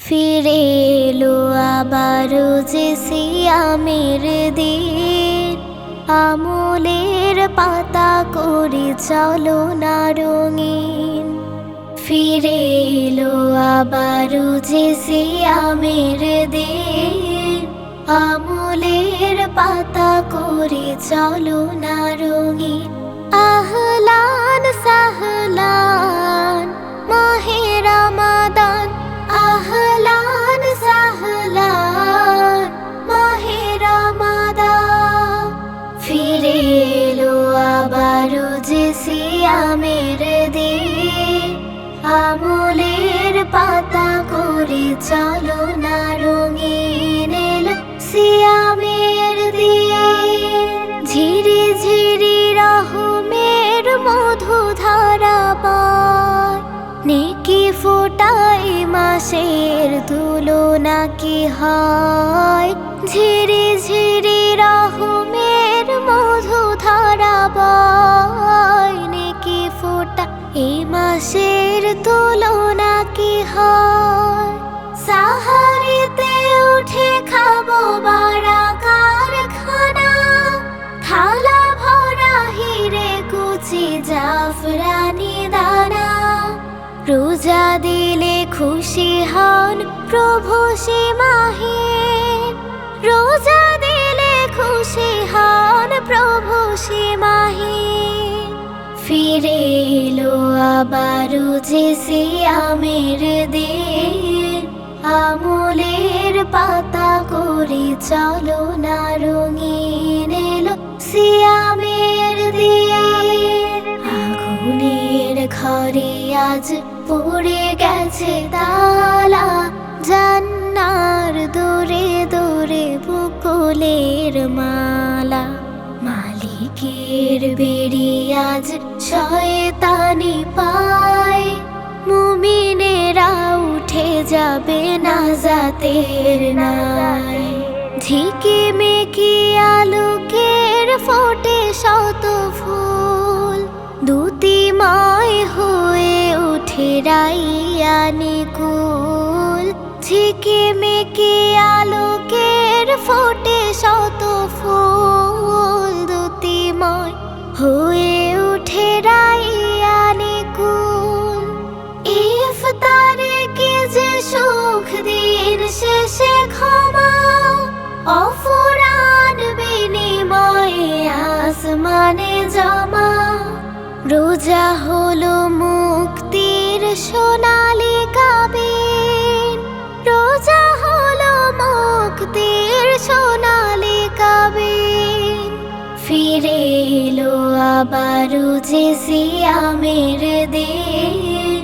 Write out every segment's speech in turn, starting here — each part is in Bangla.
ফিরে এলো আবারও যে সিয়ামের দিন, আমলের পাতা করে চলো না রঙিন। ফিরে এলো আবারও যে সিয়ামের দিন, আমলের পাতা করে চলো না রঙিন। আহলান সাহলান মাহে রমাদান, আহলান সাহলান মাহে রমাদান। ফিরে এলো আবারও যে সিয়ামের দিন, আমলের পাতা করে চলো না রঙিন। এলো সিয়ামের দিন, ঝিরি ঝিরি রহমের মধু ধারা পায়। নেকি ফোটায় মাসের তুলনা কি হয়? ঝিরি ঝিরি রহমের মধু ধারা পায়। নেকি ফোটা এই মাসের তুলনা কি হয়? সাহারিতে উঠে খাবো বারাকার খানা, থালা ভরা হিরে কুচি জাফরানি দানা। রোজা দিলে খুশি হন প্রভু সে মাহে, রোজা দিলে খুশি হন প্রভু সে মাহে। ফিরে এলো আবারও যে সিয়ামের দিন, আমলের পাতা করে চলো না রঙিন। এলো সিয়ামের দিন, আগুনের ঘরে আজ পড়ে গেছে তালা। জান্নার দূরে দূরে বকুলের মালা। মালিকের বেড়ি আজ শয়তানি পায়, মুমিনেরা উঠে যাবে নাজাতের নাই। ঝিকি মিকি আলোকের ফোটে শত ফুল, দ্যুতিময় হয়ে উঠে রাইয়ানি কুল। ঝিকি মিকি আলোকের ফোটে শত ফুল, দ্যুতিময় হয়ে উঠে রাইয়ানি কুল। ইফতারে কি যে সুখ, দিন শেষে ক্ষমা, অফুরান বিনিময়ে আসমানে জমা। রোজা হলো মুক্তির সোনালি কাবিন, রোজা হলো মুক্তির সোনালি কাবিন। ফিরে এলো আবারও যে সিয়ামের দিন,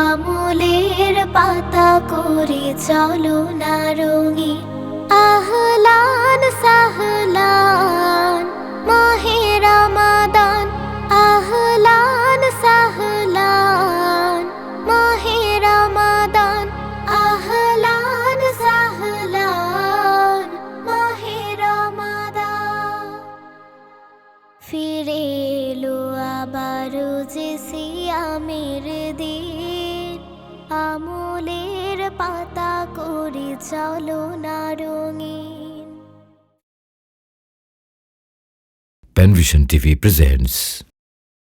আমলের পাতা করে চলো না রঙিন। আহলান সাহলান মাহে রমাদান, আহলান সাহলান মাহে রমাদান, আহলান সাহলান মাহে রমাদান। ফিরে এলো আবারও যে সিয়ামের দিন, আমলের পাতা করে চলো না রঙিন। Penvision TV presents